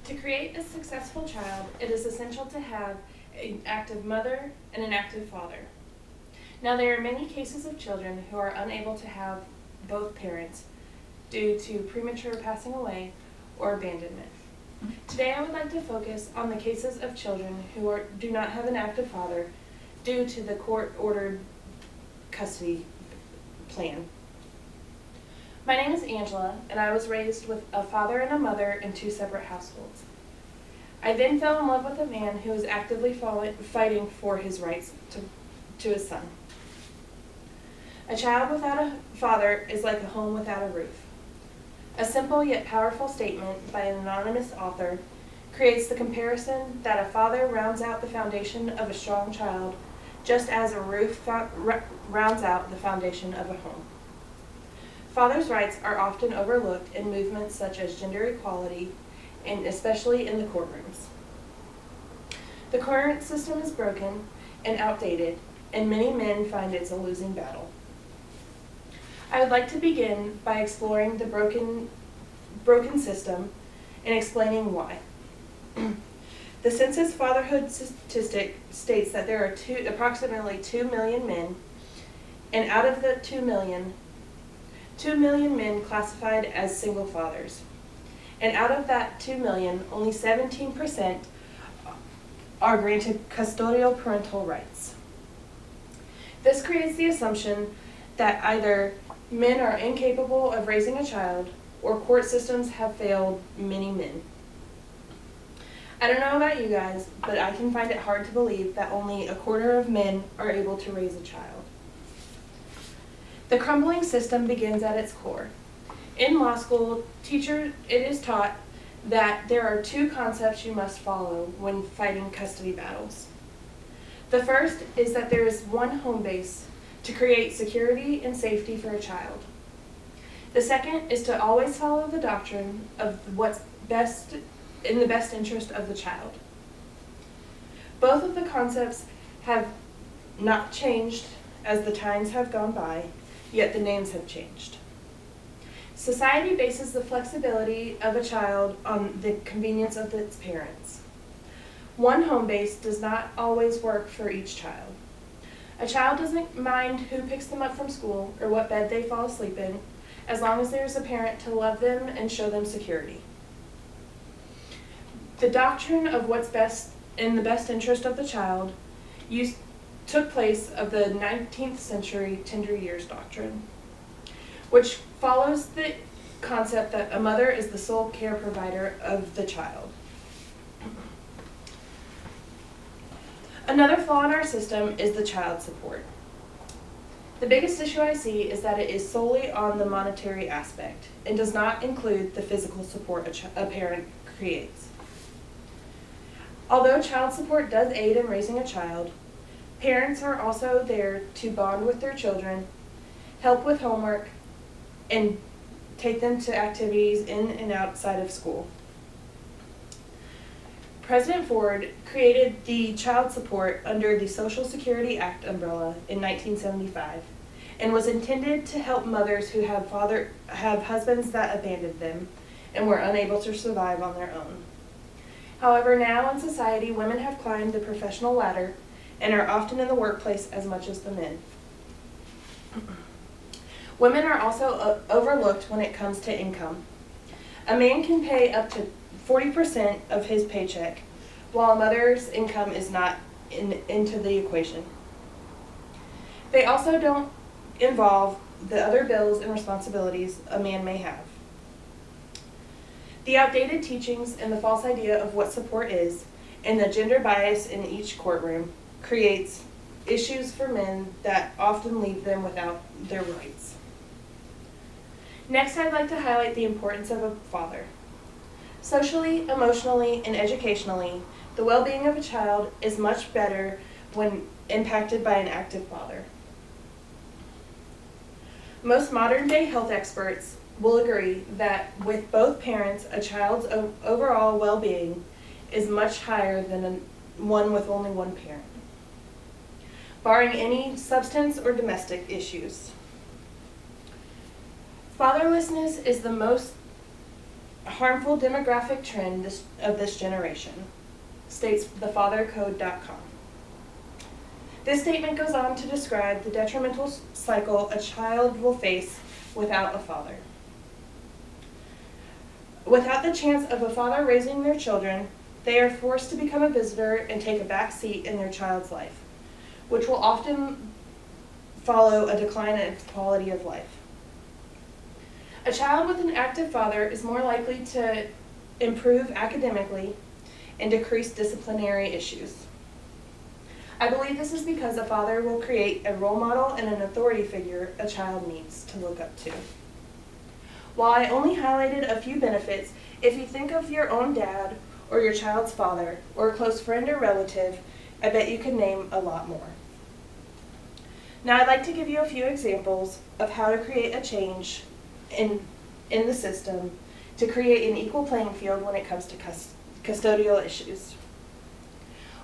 To create a successful child, it is essential to have an active mother and an active father. Now, there are many cases of children who are unable to have both parents due to premature passing away or abandonment. Today, I would like to focus on the cases of children who do not have an active father due to the court-ordered custody plan. My name is Angela, and I was raised with a father and a mother in two separate households. I then fell in love with a man who was actively fighting for his rights to his son. A child without a father is like a home without a roof. A simple yet powerful statement by an anonymous author creates the comparison that a father rounds out the foundation of a strong child, just as a roof rounds out the foundation of a home. Fathers' rights are often overlooked in movements such as gender equality, and especially in the courtrooms. The current system is broken and outdated, and many men find it's a losing battle. I would like to begin by exploring the broken system and explaining why. The Census Fatherhood statistic states that there are approximately 2 million men, and out of the 2 million men classified as single fathers. And out of that 2 million, only 17% are granted custodial parental rights. This creates the assumption that either men are incapable of raising a child or court systems have failed many men. I don't know about you guys, but I can find it hard to believe that only a quarter of men are able to raise a child. The crumbling system begins at its core. In law school, it is taught that there are two concepts you must follow when fighting custody battles. The first is that there is one home base to create security and safety for a child. The second is to always follow the doctrine of what's best in the best interest of the child. Both of the concepts have not changed as the times have gone by, yet the names have changed. Society bases the flexibility of a child on the convenience of its parents. One home base does not always work for each child. A child doesn't mind who picks them up from school or what bed they fall asleep in, as long as there's a parent to love them and show them security. The doctrine of what's best in the best interest of the child took place of the 19th century tender years doctrine, which follows the concept that a mother is the sole care provider of the child. Another flaw in our system is the child support. The biggest issue I see is that it is solely on the monetary aspect and does not include the physical support a parent creates. Although child support does aid in raising a child, parents are also there to bond with their children, help with homework, and take them to activities in and outside of school. President Ford created the child support under the Social Security Act umbrella in 1975 and was intended to help mothers who have husbands that abandoned them and were unable to survive on their own. However, now in society, women have climbed the professional ladder and are often in the workplace as much as the men. Women are also overlooked when it comes to income. A man can pay up to 40% of his paycheck, while a mother's income is not into the equation. They also don't involve the other bills and responsibilities a man may have. The outdated teachings and the false idea of what support is, and the gender bias in each courtroom creates issues for men that often leave them without their rights. Next, I'd like to highlight the importance of a father. Socially, emotionally, and educationally, the well-being of a child is much better when impacted by an active father. Most modern-day health experts will agree that with both parents, a child's overall well-being is much higher than one with only one parent, barring any substance or domestic issues. Fatherlessness is the most harmful demographic trend of this generation, states thefathercode.com. This statement goes on to describe the detrimental cycle a child will face without a father. Without the chance of a father raising their children, they are forced to become a visitor and take a back seat in their child's life, which will often follow a decline in quality of life. A child with an active father is more likely to improve academically and decrease disciplinary issues. I believe this is because a father will create a role model and an authority figure a child needs to look up to. While I only highlighted a few benefits, if you think of your own dad or your child's father or a close friend or relative, I bet you could name a lot more. Now I'd like to give you a few examples of how to create a change in the system to create an equal playing field when it comes to custodial issues.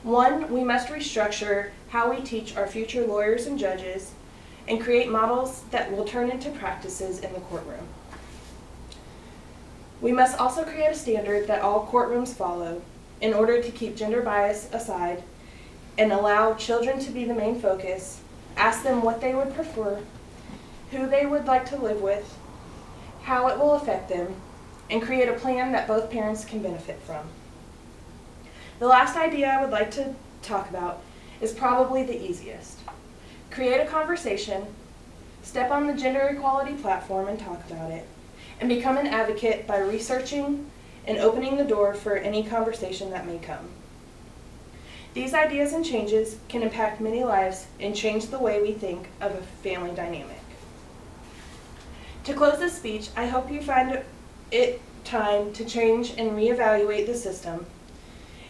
1, we must restructure how we teach our future lawyers and judges and create models that will turn into practices in the courtroom. We must also create a standard that all courtrooms follow in order to keep gender bias aside and allow children to be the main focus, ask them what they would prefer, who they would like to live with, how it will affect them, and create a plan that both parents can benefit from. The last idea I would like to talk about is probably the easiest. Create a conversation, step on the gender equality platform and talk about it, and become an advocate by researching and opening the door for any conversation that may come. These ideas and changes can impact many lives and change the way we think of a family dynamic. To close this speech, I hope you find it time to change and reevaluate the system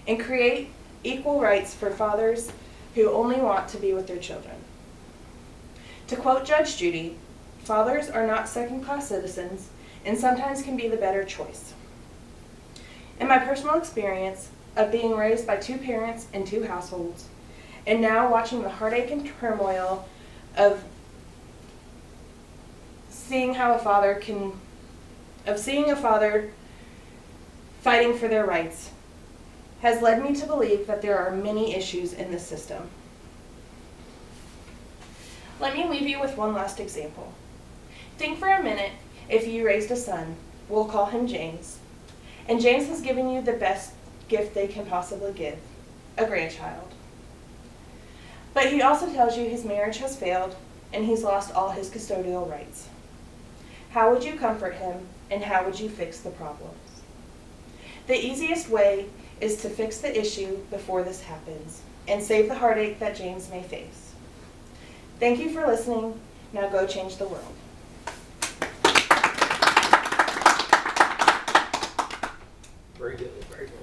and create equal rights for fathers who only want to be with their children. To quote Judge Judy, fathers are not second-class citizens and sometimes can be the better choice. In my personal experience of being raised by 2 parents in 2 households, and now watching the heartache and turmoil of seeing a father fighting for their rights, has led me to believe that there are many issues in this system. Let me leave you with one last example. Think for a minute if you raised a son, we'll call him James, and James has given you the best gift they can possibly give, a grandchild. But he also tells you his marriage has failed and he's lost all his custodial rights. How would you comfort him and how would you fix the problems? The easiest way is to fix the issue before this happens and save the heartache that James may face. Thank you for listening. Now go change the world. Very good, very good.